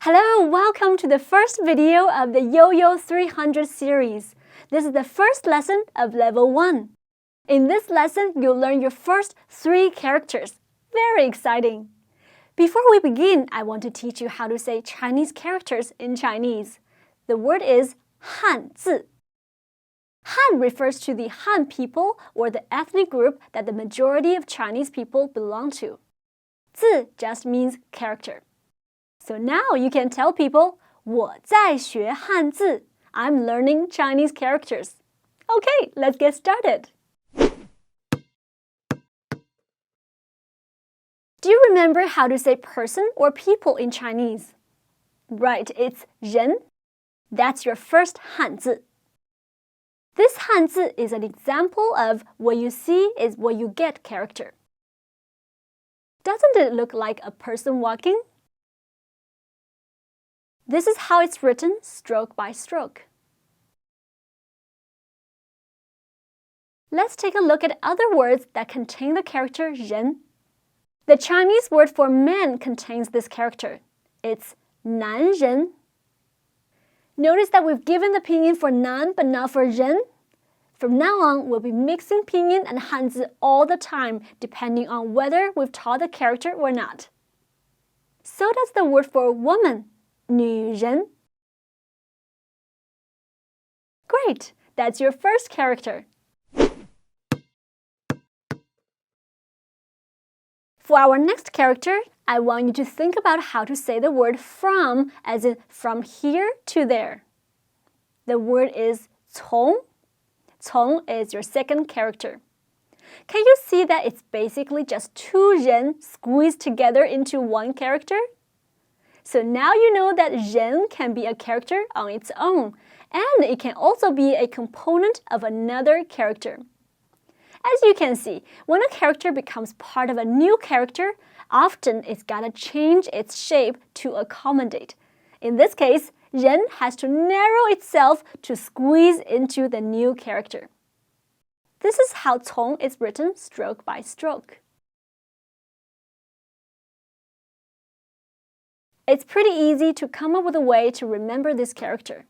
Hello, welcome to the first video of the Yoyo 300 series. This is the first lesson of level 1. In this lesson, you'll learn your first 3 characters. Very exciting! Before we begin, I want to teach you how to say Chinese characters in Chinese. The word is 汉字. Han refers to the Han people or the ethnic group that the majority of Chinese people belong to. 字 just means character. So now you can tell people, 我在学汉字. I'm learning Chinese characters. Okay, let's get started. Do you remember how to say person or people in Chinese? Right, it's 人. That's your first 汉字. This 汉字 is an example of what you see is what you get character. Doesn't it look like a person walking? This is how it's written stroke by stroke. Let's take a look at other words that contain the character 人. The Chinese word for man contains this character. It's 男人. Notice that we've given the pinyin for 男 but not for 人. From now on, we'll be mixing pinyin and hanzi all the time, depending on whether we've taught the character or not. So does the word for woman, 女人. Great! That's your first character. For our next character, I want you to think about how to say the word from, as in from here to there. The word is 从. 从 is your second character. Can you see that it's basically just 2 人 squeezed together into one character? So now you know that 人 can be a character on its own, and it can also be a component of another character. As you can see, when a character becomes part of a new character, often it's gotta change its shape to accommodate. In this case, 人 has to narrow itself to squeeze into the new character. This is how 从 is written stroke by stroke. It's pretty easy to come up with a way to remember this character.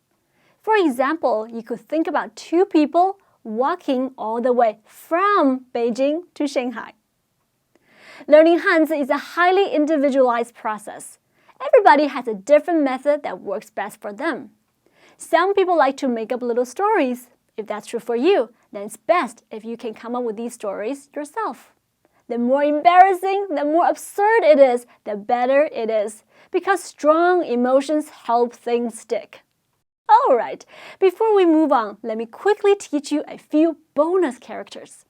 For example, you could think about 2 people walking all the way from Beijing to Shanghai. Learning Hanzi is a highly individualized process. Everybody has a different method that works best for them. Some people like to make up little stories. If that's true for you, then it's best if you can come up with these stories yourself. The more embarrassing, the more absurd it is, the better it is, because strong emotions help things stick. Alright, before we move on, let me quickly teach you a few bonus characters.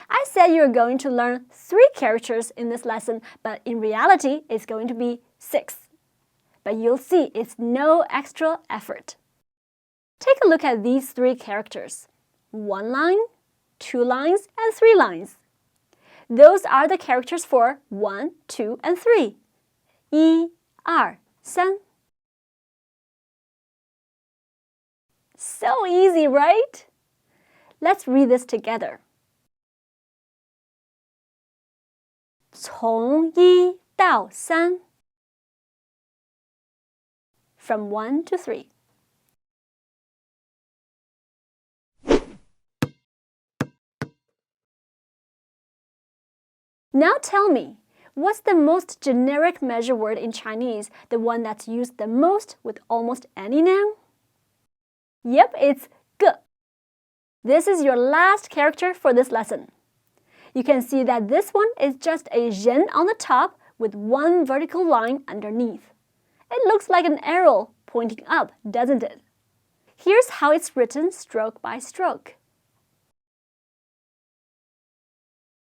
I said you're going to learn 3 characters in this lesson, but in reality, it's going to be 6. But you'll see it's no extra effort. Take a look at these 3 characters. 1 line, 2 lines, and 3 lines. Those are the characters for 1, 2, and 3. 1, 2, 3. So easy, right? Let's read this together. 从1到3. From 1 to 3. Now tell me, what's the most generic measure word in Chinese, the one that's used the most with almost any noun? Yep, it's 个. This is your last character for this lesson. You can see that this one is just a 人 on the top with 1 vertical line underneath. It looks like an arrow pointing up, doesn't it? Here's how it's written stroke by stroke.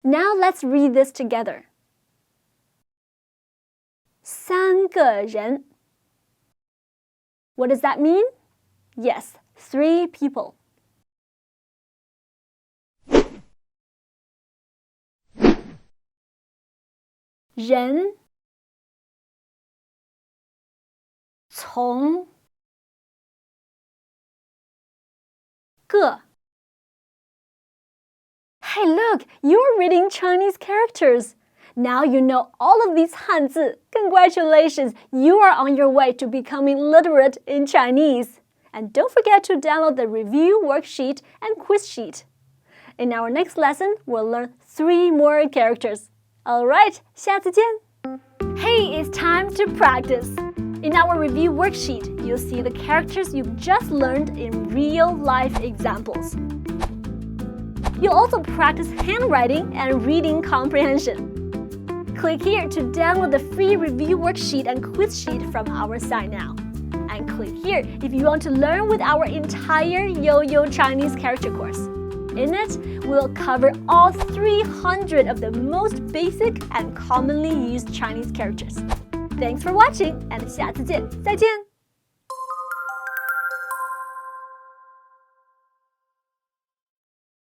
Now let's read this together. 3个人. What does that mean? Yes, 3 people. Ren, 从 个. Hey, look, you're reading Chinese characters. Now you know all of these Hanzi. Congratulations, you are on your way to becoming literate in Chinese. And don't forget to download the review worksheet and quiz sheet. In our next lesson, we'll learn 3 more characters. Alright, 下次见! Hey, it's time to practice. In our review worksheet, you'll see the characters you've just learned in real-life examples. You'll also practice handwriting and reading comprehension. Click here to download the free review worksheet and quiz sheet from our site now. And click here if you want to learn with our entire Yoyo Chinese character course. In it, we'll cover all 300 of the most basic and commonly used Chinese characters. Thanks for watching, and 下次见，再见。